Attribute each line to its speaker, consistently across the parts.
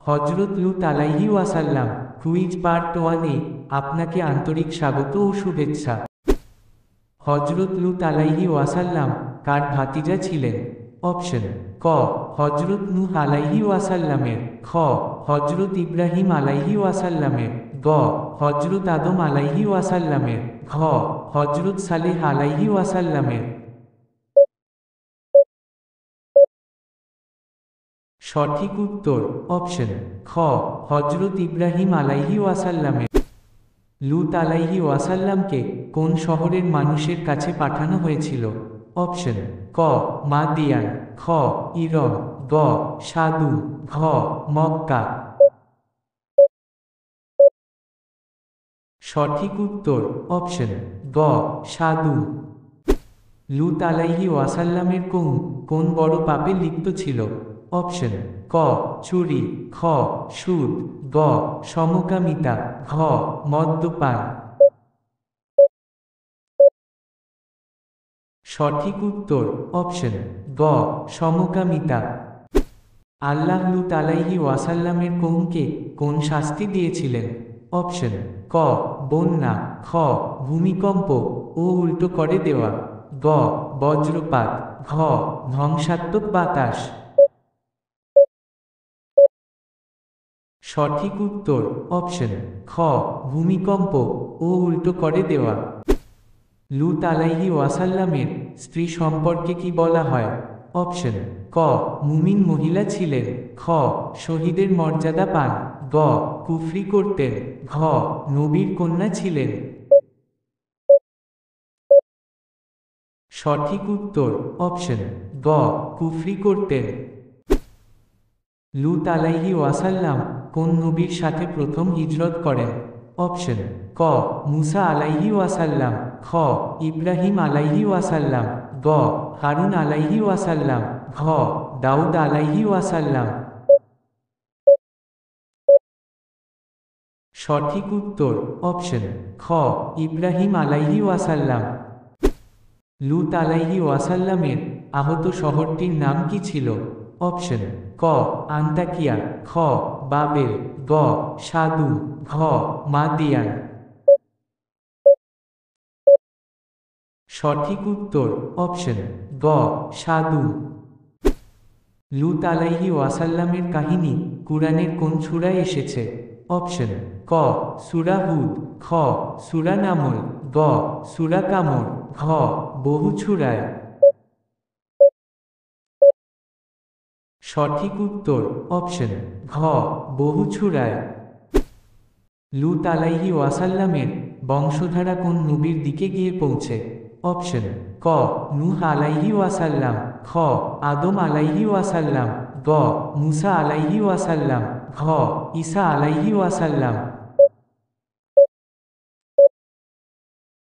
Speaker 1: হযরত লূত আলাইহি ওয়াসাল্লাম। Quiz part 1-এ আপনাকে আন্তরিক স্বাগত ও শুভেচ্ছা। হযরত লূত আলাইহি ওয়াসাল্লাম কার ভাতিজা ছিলেন? অপশন: ক হযরত নূহ আলাইহি ওয়াসাল্লামের, খ হযরত ইব্রাহিম আলাইহি ওয়াসাল্লামের, গ হযরত আদম আলাইহি ওয়াসাল্লামের, ঘ হযরত সালেহ আলাইহি ওয়াসাল্লামের। সঠিক উত্তর অপশন খ হযরত ইব্রাহিম আলাইহি ওয়াসাল্লামের। লূত আলাইহি ওয়াসাল্লামকে কোন শহরের মানুষের কাছে পাঠানো হয়েছিল? অপশন: ক মাদিয়ান, খ ইরম, গ সাদুম, ঘ মক্কা। সঠিক উত্তর অপশন গ সাদুম। লূত আলাইহি ওয়াসাল্লামের কওম কোন বড় পাপে লিপ্ত ছিল? অপশন: ক চুরি, খ সুদ, গ সমকামিতা, ঘ মদ্যপান। সঠিক উত্তর অপশন গ সমকামিতা। আল্লাহ লূত আলাইহি ওয়াসাল্লামের কওমকে কোন শাস্তি দিয়েছিলেন? অপশন: ক বন্যা, খ ভূমিকম্প ও উল্টো করে দেওয়া, গ বজ্রপাত, ঘ ধ্বংসাত্মক বাতাস। সঠিক উত্তর অপশন খ ভূমিকম্প ও উল্টো করে দেওয়া। লূত আলাইহি ওয়াসাল্লামের স্ত্রী সম্পর্কে কি বলা হয়? অপশন: ক মুমিন মহিলা ছিলেন, খ শহীদের মর্যাদা পান, গ কুফরি করতেন, ঘ নবীর কন্যা ছিলেন। সঠিক উত্তর অপশন গ কুফরি করতেন। লূত আলাইহি ওয়াসাল্লাম কোন নবীর সাথে প্রথম হিজরত করেন? অপশন: ক মুসা আলাইহি ওয়াসাল্লাম, খ ইব্রাহিম আলাইহি ওয়াসাল্লাম, গ হারুন আলাইহি ওয়াসাল্লাম, ঘ দাউদ আলাইহি ওয়াসাল্লাম। সঠিক উত্তর অপশন খ ইব্রাহিম আলাইহি ওয়াসাল্লাম। লূত আলাইহি ওয়াসাল্লামের আহত শহরটির নাম কি ছিল? অপশন: ক আন্তাকিয়া, খ বাবেল, গ সাদুম, ঘ মাদিয়ান। সঠিক উত্তর অপশন গ সাদুম। লূত আলাইহি ওয়াসাল্লামের কাহিনী কুরআনের কোন সূরায় এসেছে? অপশন: ক সূরা হুদ, খ সূরা নামল, গ সূরা কামর, ঘ বহু সূরায়। সঠিক উত্তর অপশন ঘ বহু সূরায়। লূত আলাইহি ওয়াসাল্লামের বংশধারা কোন নবীর দিকে গিয়ে পৌঁছে? অপশন: ক নূহ আলাইহি ওয়াসাল্লাম, খ আদম আলাইহি ওয়াসাল্লাম, গ মুসা আলাইহি ওয়াসাল্লাম, ঘ ঈসা আলাইহি ওয়াসাল্লাম।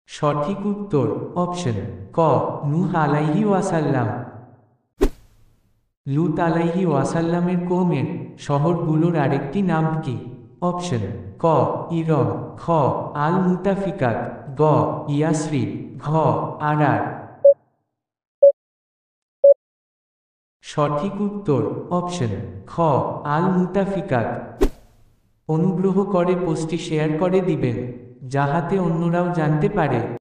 Speaker 1: সঠিক উত্তর অপশন ক নূহ আলাইহি ওয়াসাল্লাম। লূত আলাইহি ওয়াসাল্লামের কওমের শহরগুলোর আরেকটি নাম কি? অপশন: ক ইরম, খ আল মুতাফিকাত, গ ইয়াসরিব, ঘ আরার। সঠিক উত্তর অপশন খ আল মুতাফিকাত। অনুগ্রহ করে পোস্টটি শেয়ার করে দিবেন, যাহাতে অন্যরাও জানতে পারে।